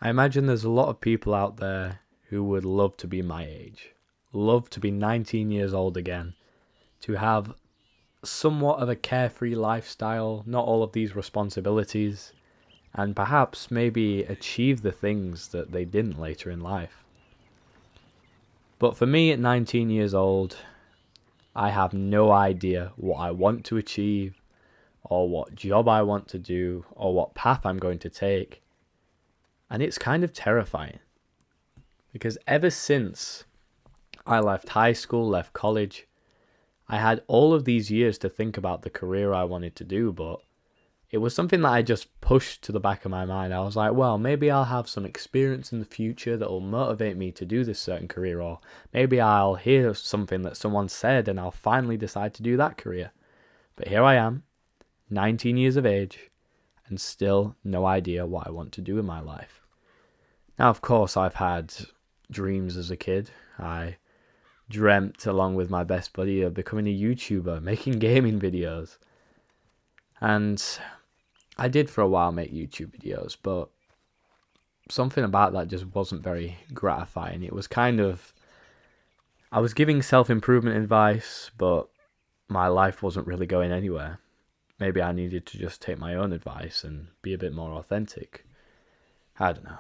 I imagine there's a lot of people out there who would love to be my age, love to be 19 years old again, to have somewhat of a carefree lifestyle, not all of these responsibilities, and perhaps maybe achieve the things that they didn't later in life. But for me at 19 years old, I have no idea what I want to achieve, or what job I want to do, or what path I'm going to take. And it's kind of terrifying. Because ever since I left high school, left college, I had all of these years to think about the career I wanted to do, but it was something that I just pushed to the back of my mind. I was like, well, maybe I'll have some experience in the future that will motivate me to do this certain career, or maybe I'll hear something that someone said and I'll finally decide to do that career. But here I am, 19 years of age, and still no idea what I want to do in my life. Now, of course, I've had dreams as a kid. I dreamt, along with my best buddy, of becoming a YouTuber, making gaming videos. And I did for a while make YouTube videos, but something about that just wasn't very gratifying. It was kind of, I was giving self-improvement advice, but my life wasn't really going anywhere. Maybe I needed to just take my own advice and be a bit more authentic. I don't know.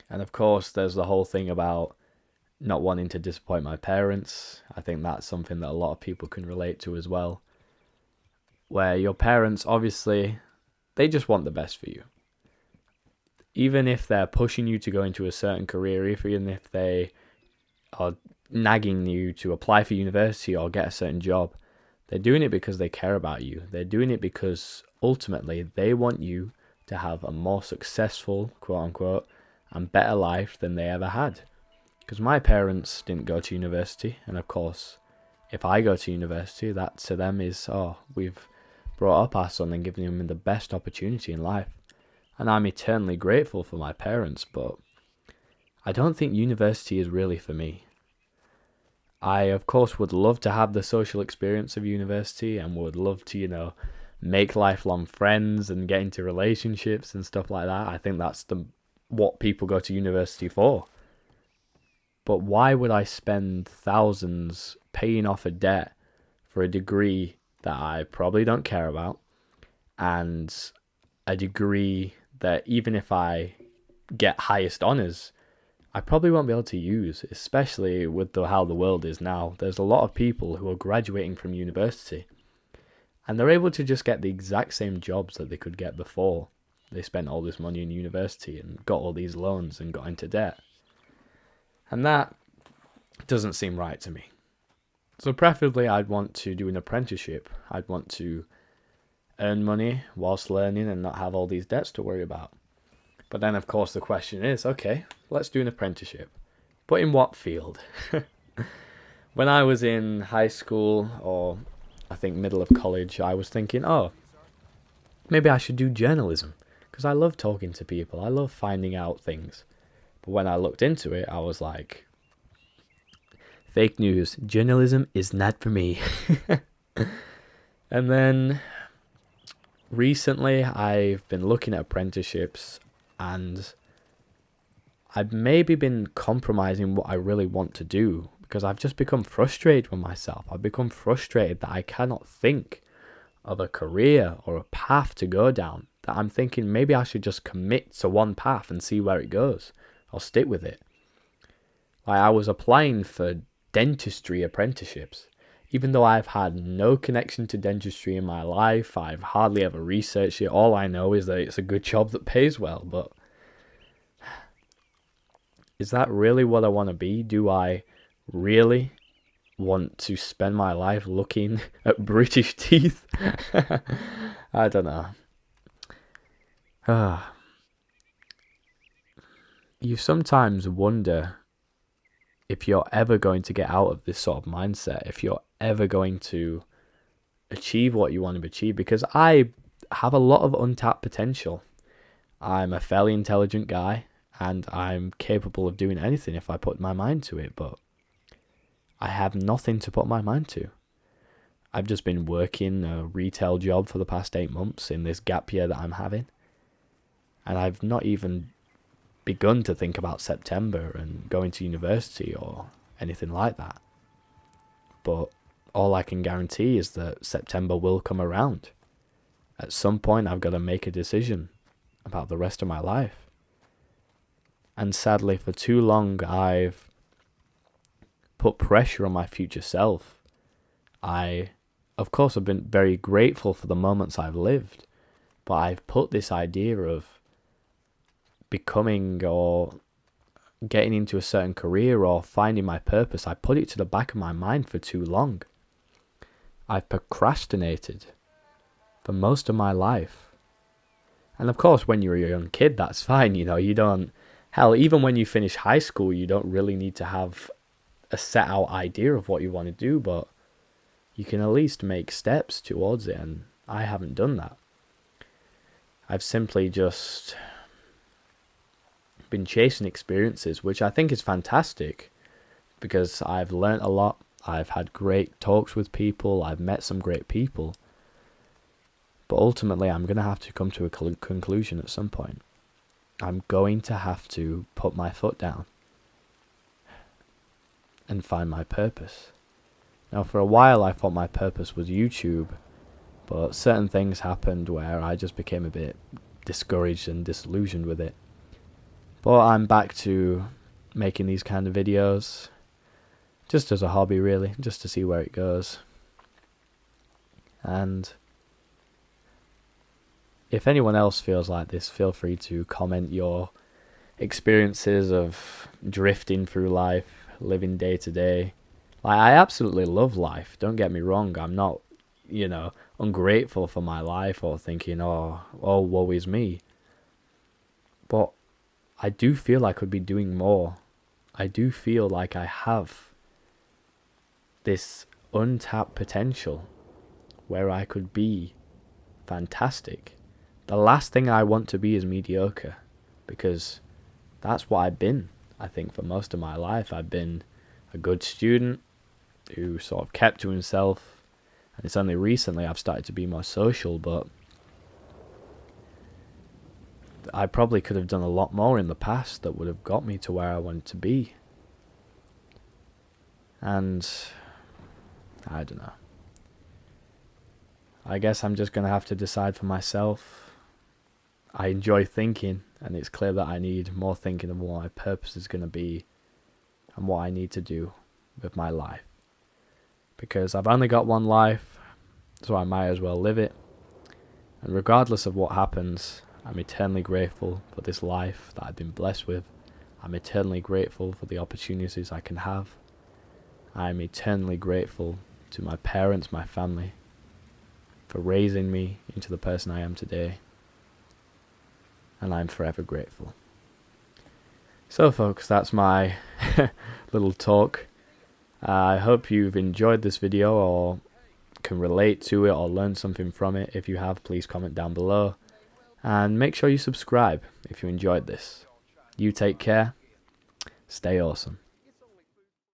And of course, there's the whole thing about not wanting to disappoint my parents. I think that's something that a lot of people can relate to as well. Where your parents, obviously, they just want the best for you. Even if they're pushing you to go into a certain career, even if they are nagging you to apply for university or get a certain job, they're doing it because they care about you. They're doing it because ultimately they want you to have a more successful, quote unquote, and better life than they ever had. Because my parents didn't go to university, and of course, if I go to university, that to them is, oh, we've brought up our son and given him the best opportunity in life. And I'm eternally grateful for my parents, but I don't think university is really for me. I, of course, would love to have the social experience of university and would love to, make lifelong friends and get into relationships and stuff like that. I think that's what people go to university for. But why would I spend thousands paying off a debt for a degree that I probably don't care about, and a degree that even if I get highest honours, I probably won't be able to use, especially with how the world is now. There's a lot of people who are graduating from university and they're able to just get the exact same jobs that they could get before they spent all this money in university and got all these loans and got into debt. And that doesn't seem right to me. So preferably I'd want to do an apprenticeship. I'd want to earn money whilst learning and not have all these debts to worry about. But then, of course, the question is, okay, let's do an apprenticeship. But in what field? When I was in high school, or I think middle of college, I was thinking, oh, maybe I should do journalism. Because I love talking to people. I love finding out things. But when I looked into it, I was like, fake news. Journalism is not for me. And then recently, I've been looking at apprenticeships, and I've maybe been compromising what I really want to do because I've just become frustrated with myself. I've become frustrated that I cannot think of a career or a path to go down, that I'm thinking maybe I should just commit to one path and see where it goes. I'll stick with it. Like, I was applying for dentistry apprenticeships. Even though I've had no connection to dentistry in my life, I've hardly ever researched it. All I know is that it's a good job that pays well. But is that really what I want to be? Do I really want to spend my life looking at British teeth? I don't know. You sometimes wonder if you're ever going to get out of this sort of mindset, if you're ever going to achieve what you want to achieve, because I have a lot of untapped potential. I'm a fairly intelligent guy and I'm capable of doing anything if I put my mind to it, but I have nothing to put my mind to. I've just been working a retail job for the past 8 months in this gap year that I'm having, and I've not even begun to think about September and going to university or anything like that. But all I can guarantee is that September will come around. At some point, I've got to make a decision about the rest of my life. And sadly, for too long, I've put pressure on my future self. I, of course, have been very grateful for the moments I've lived, but I've put this idea of becoming or getting into a certain career or finding my purpose, I put it to the back of my mind for too long. I've procrastinated for most of my life. And of course, when you're a young kid, that's fine. You don't, hell, even when you finish high school, you don't really need to have a set out idea of what you want to do, but you can at least make steps towards it, and I haven't done that. I've simply just been chasing experiences, which I think is fantastic because I've learnt a lot. I've had great talks with people. I've met some great people. But ultimately, I'm going to have to come to a conclusion at some point. I'm going to have to put my foot down and find my purpose. Now, for a while, I thought my purpose was YouTube, but certain things happened where I just became a bit discouraged and disillusioned with it. But I'm back to making these kind of videos, just as a hobby really, just to see where it goes. And if anyone else feels like this, feel free to comment your experiences of drifting through life, living day to day. I absolutely love life, don't get me wrong. I'm not, ungrateful for my life or thinking, oh, woe is me. But I do feel I could be doing more. I do feel like I have this untapped potential where I could be fantastic. The last thing I want to be is mediocre, because that's what I've been, I think, for most of my life. I've been a good student who sort of kept to himself, and it's only recently I've started to be more social, but I probably could have done a lot more in the past that would have got me to where I wanted to be. And I don't know. I guess I'm just going to have to decide for myself. I enjoy thinking, and it's clear that I need more thinking of what my purpose is going to be and what I need to do with my life. Because I've only got one life, so I might as well live it. And regardless of what happens, I'm eternally grateful for this life that I've been blessed with. I'm eternally grateful for the opportunities I can have. I'm eternally grateful to my parents, my family, for raising me into the person I am today. And I'm forever grateful. So folks, that's my little talk. I hope you've enjoyed this video or can relate to it or learn something from it. If you have, please comment down below. And make sure you subscribe if you enjoyed this. You take care. Stay awesome.